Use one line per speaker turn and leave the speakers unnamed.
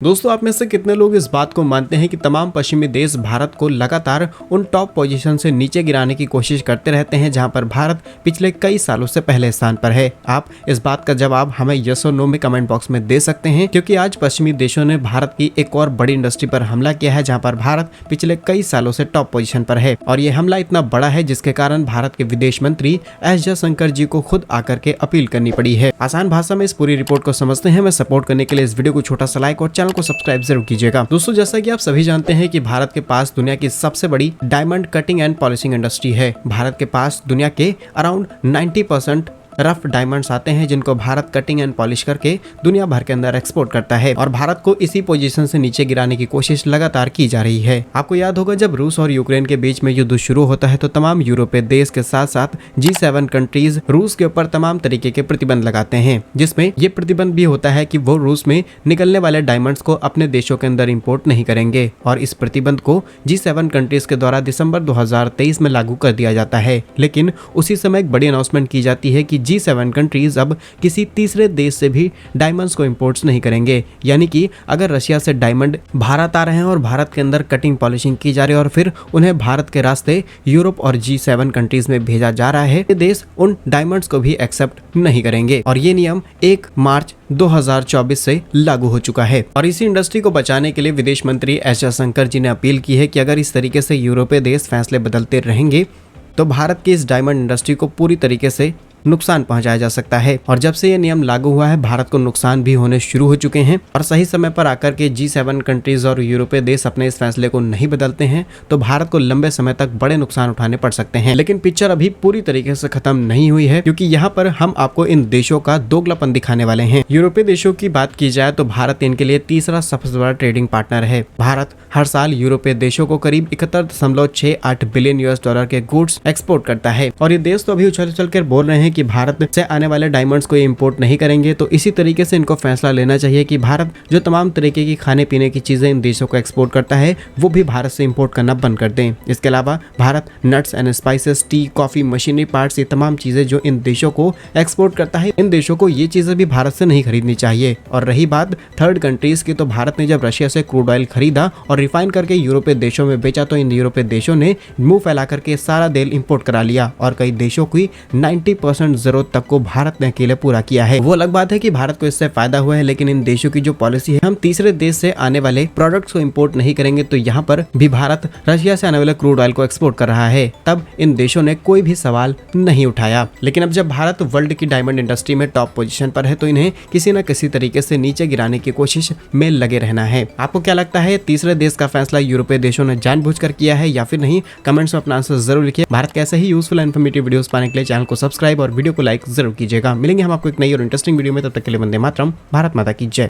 दोस्तों, आप में से कितने लोग इस बात को मानते हैं कि तमाम पश्चिमी देश भारत को लगातार उन टॉप पोजीशन से नीचे गिराने की कोशिश करते रहते हैं जहां पर भारत पिछले कई सालों से पहले स्थान पर है। आप इस बात का जवाब हमें यस और नो में कमेंट बॉक्स में दे सकते हैं, क्योंकि आज पश्चिमी देशों ने भारत की एक और बड़ी इंडस्ट्री पर हमला किया है जहाँ पर भारत पिछले कई सालों से टॉप पोजीशन पर है। और ये हमला इतना बड़ा है जिसके कारण भारत के विदेश मंत्री एस जयशंकर जी को खुद आकर के अपील करनी पड़ी है। आसान भाषा में इस पूरी रिपोर्ट को समझते हैं। मैं सपोर्ट करने के लिए इस वीडियो को छोटा सा लाइक और चैनल को सब्सक्राइब जरूर कीजिएगा। दोस्तों, जैसा कि आप सभी जानते हैं कि भारत के पास दुनिया की सबसे बड़ी diamond cutting and polishing industry है। भारत के पास दुनिया के अराउंड 90% रफ डायमंड्स आते हैं जिनको भारत कटिंग एंड पॉलिश करके दुनिया भर के अंदर एक्सपोर्ट करता है और भारत को इसी पोजीशन से नीचे गिराने की कोशिश लगातार की जा रही है। आपको याद होगा, जब रूस और यूक्रेन के बीच में युद्ध शुरू होता है तो तमाम यूरोपीय देश के साथ साथ G7 कंट्रीज रूस के ऊपर तमाम तरीके के प्रतिबंध लगाते हैं, जिसमें ये प्रतिबंध भी होता है कि वो रूस में निकलने वाले डायमंड्स को अपने देशों के अंदर इंपोर्ट नहीं करेंगे। और इस प्रतिबंध को G7 कंट्रीज के द्वारा दिसंबर 2023 में लागू कर दिया जाता है। लेकिन उसी समय एक बड़ी अनाउंसमेंट की जाती है कि G7 कंट्रीज अब किसी तीसरे देश से भी डायमंड्स को इंपोर्ट्स नहीं करेंगे। यानी कि अगर रशिया से डायमंड भारत आ रहे हैं और भारत के अंदर कटिंग पॉलिशिंग की जा रही है और फिर उन्हें भारत के रास्ते यूरोप और G7 कंट्रीज में भेजा जा रहा है, ये देश उन डायमंड्स को भी एक्सेप्ट नहीं करेंगे। और ये नियम 1 मार्च 2024 से लागू हो चुका है। और इसी इंडस्ट्री को बचाने के लिए विदेश मंत्री एस जयशंकर जी ने अपील की है कि अगर इस तरीके से यूरोपीय देश फैसले बदलते रहेंगे तो भारत की इस डायमंड इंडस्ट्री को पूरी तरीके से नुकसान पहुंचाया जा सकता है। और जब से ये नियम लागू हुआ है, भारत को नुकसान भी होने शुरू हो चुके हैं। और सही समय पर आकर के G7 कंट्रीज और यूरोपीय देश अपने इस फैसले को नहीं बदलते हैं तो भारत को लंबे समय तक बड़े नुकसान उठाने पड़ सकते हैं। लेकिन पिक्चर अभी पूरी तरीके से खत्म नहीं हुई है, क्योंकि यहाँ पर हम आपको इन देशों का दोगलापन दिखाने वाले हैं। यूरोपीय देशों की बात की जाए तो भारत इनके लिए तीसरा सबसे बड़ा ट्रेडिंग पार्टनर है। भारत हर साल यूरोपीय देशों को करीब 71.68 बिलियन US के गुड्स एक्सपोर्ट करता है। और ये देश तो अभी उछल उछल कर बोल रहे हैं कि भारत से आने वाले डायमंड्स को इंपोर्ट नहीं करेंगे। तो इसी तरीके से इनको फैसला लेना चाहिए कि भारत जो तमाम तरीके की खाने पीने की चीजें इन देशों को एक्सपोर्ट करता है वो भी भारत से इंपोर्ट करना बंद कर दें। इसके अलावा Bharat nuts and spices, T, coffee, machinery parts, ये तमाम चीजें जो इन देशों को एक्सपोर्ट करता है, इन देशों को ये चीजें भी भारत से नहीं खरीदनी चाहिए। और रही बात थर्ड कंट्रीज की, तो भारत ने जब रशिया से क्रूड ऑयल खरीदा और रिफाइन करके यूरोपीय देशों में बेचा तो इन यूरोपीय देशों ने मुंह फैला करके सारा तेल इंपोर्ट करा लिया और कई देशों की 90% जरूरत तक को भारत ने अकेले पूरा किया है। वो अलग बात है कि भारत को इससे फायदा हुआ है, लेकिन इन देशों की जो पॉलिसी है, हम तीसरे देश से आने वाले प्रोडक्ट्स को इंपोर्ट नहीं करेंगे, तो यहाँ पर भी भारत रशिया से आने वाले क्रूड ऑयल को एक्सपोर्ट कर रहा है। तब इन देशों ने कोई भी सवाल नहीं उठाया। लेकिन अब जब भारत वर्ल्ड की डायमंड इंडस्ट्री में टॉप पोजीशन पर है तो इन्हें किसी न किसी तरीके से नीचे गिराने की कोशिश में लगे रहना है। आपको क्या लगता है, तीसरे देश का फैसला यूरोपीय देशों ने जानबूझकर किया है या फिर नहीं? कमेंट्स में अपना आंसर जरूर लिखिए। भारत के ऐसे ही यूजफुल एंड इन्फॉर्मेटिव वीडियोस पाने के लिए चैनल को सब्सक्राइब और वीडियो को लाइक जरूर कीजिएगा। मिलेंगे हम आपको एक नई और इंटरेस्टिंग वीडियो में, तब तक के लिए वंदे मातरम। भारत माता की जय।